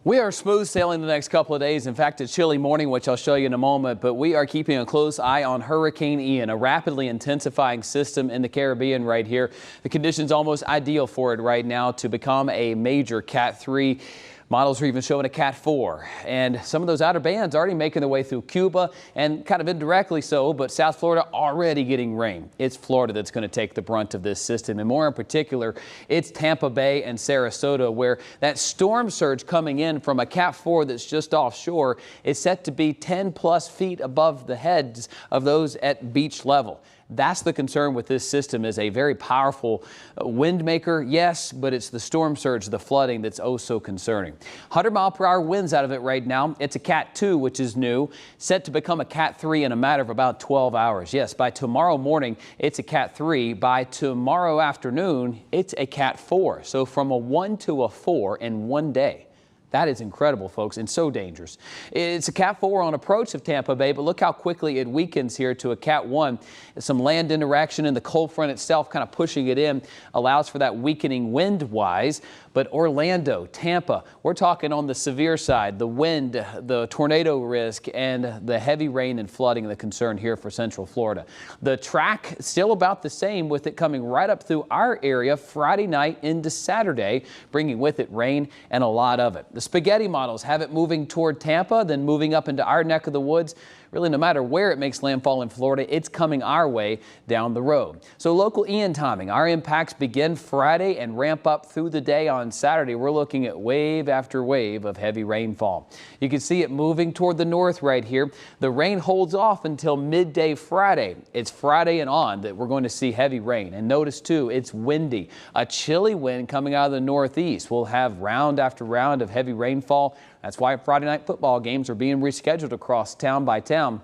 We are smooth sailing the next couple of days. In fact, a chilly morning, which I'll show you in a moment, but we are keeping a close eye on Hurricane Ian, a rapidly intensifying system in the Caribbean right here. The conditions almost ideal for it right now to become a major Cat 3. Models are even showing a Cat 4, and some of those outer bands already making their way through Cuba and kind of indirectly so, but South Florida already getting rain. It's Florida that's going to take the brunt of this system, and more in particular, it's Tampa Bay and Sarasota, where that storm surge coming in from a Cat 4 that's just offshore is set to be 10+ feet above the heads of those at beach level. That's the concern with this system, is a very powerful wind maker, yes, but it's the storm surge, the flooding that's oh so concerning. 100-mile-per-hour winds out of it right now. It's a Cat 2, which is new, set to become a Cat 3 in a matter of about 12 hours. Yes, by tomorrow morning, it's a Cat 3. By tomorrow afternoon, it's a Cat 4. So from a 1 to a 4 in one day. That is incredible, folks, and so dangerous. It's a Cat 4 on approach of Tampa Bay, but look how quickly it weakens here to a Cat 1. Some land interaction in the cold front itself kind of pushing it in allows for that weakening wind-wise. But Orlando, Tampa, we're talking on the severe side, the wind, the tornado risk, and the heavy rain and flooding the concern here for Central Florida. The track still about the same, with it coming right up through our area Friday night into Saturday, bringing with it rain and a lot of it. The spaghetti models have it moving toward Tampa, then moving up into our neck of the woods. Really, no matter where it makes landfall in Florida, it's coming our way down the road. So local Ian timing. Our impacts begin Friday and ramp up through the day on Saturday. We're looking at wave after wave of heavy rainfall. You can see it moving toward the north right here. The rain holds off until midday Friday. It's Friday and on that we're going to see heavy rain. And notice too, it's windy. A chilly wind coming out of the northeast. We'll have round after round of heavy rainfall. That's why Friday night football games are being rescheduled across town by town.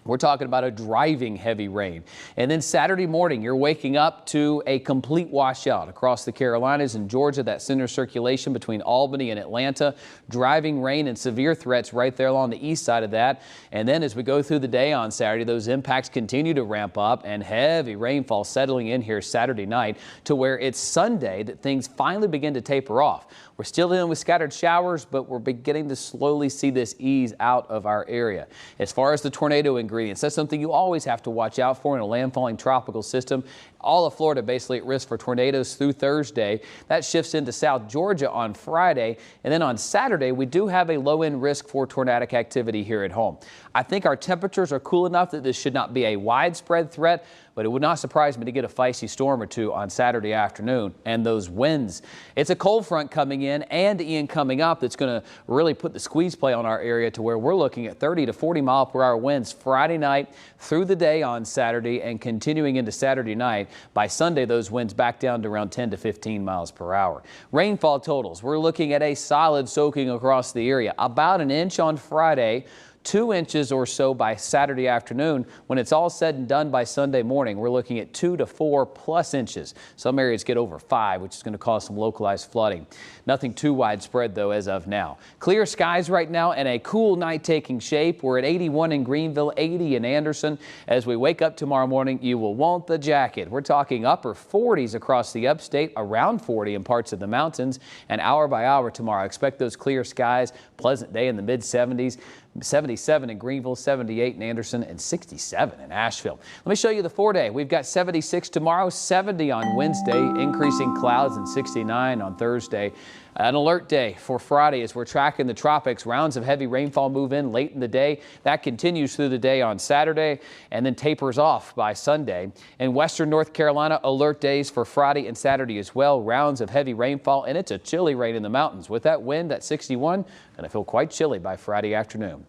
We're talking about a driving heavy rain. And then Saturday morning, you're waking up to a complete washout across the Carolinas and Georgia, that center circulation between Albany and Atlanta. Driving rain and severe threats right there along the east side of that. And then as we go through the day on Saturday, those impacts continue to ramp up and heavy rainfall settling in here Saturday night to where it's Sunday that things finally begin to taper off. We're still dealing with scattered showers, but we're beginning to slowly see this ease out of our area. As far as the tornado ingredients, that's something you always have to watch out for in a landfalling tropical system. All of Florida basically at risk for tornadoes through Thursday. That shifts into South Georgia on Friday. And then on Saturday, we do have a low-end risk for tornadic activity here at home. I think our temperatures are cool enough that this should not be a widespread threat, but it would not surprise me to get a feisty storm or two on Saturday afternoon. And those winds, it's a cold front coming in and Ian coming up that's going to really put the squeeze play on our area to where we're looking at 30 to 40-mile-per-hour winds Friday night through the day on Saturday and continuing into Saturday night. By Sunday, those winds back down to around 10 to 15 miles per hour. Rainfall totals, we're looking at a solid soaking across the area, about an inch on Friday, 2 inches or so by Saturday afternoon. When it's all said and done by Sunday morning, we're looking at 2 to 4+ inches. Some areas get over 5, which is going to cause some localized flooding. Nothing too widespread, though, as of now. Clear skies right now and a cool night taking shape. We're at 81 in Greenville, 80 in Anderson. As we wake up tomorrow morning, you will want the jacket. We're talking upper 40s across the upstate, around 40 in parts of the mountains, and hour by hour tomorrow. Expect those clear skies, pleasant day in the mid-70s. 77 in Greenville, 78 in Anderson, and 67 in Asheville. Let me show you the 4-day. We've got 76 tomorrow, 70 on Wednesday, increasing clouds, and 69 on Thursday. An alert day for Friday as we're tracking the tropics. Rounds of heavy rainfall move in late in the day. That continues through the day on Saturday and then tapers off by Sunday. In western North Carolina, alert days for Friday and Saturday as well. Rounds of heavy rainfall, and it's a chilly rain in the mountains. With that wind at 61, going to feel quite chilly by Friday afternoon.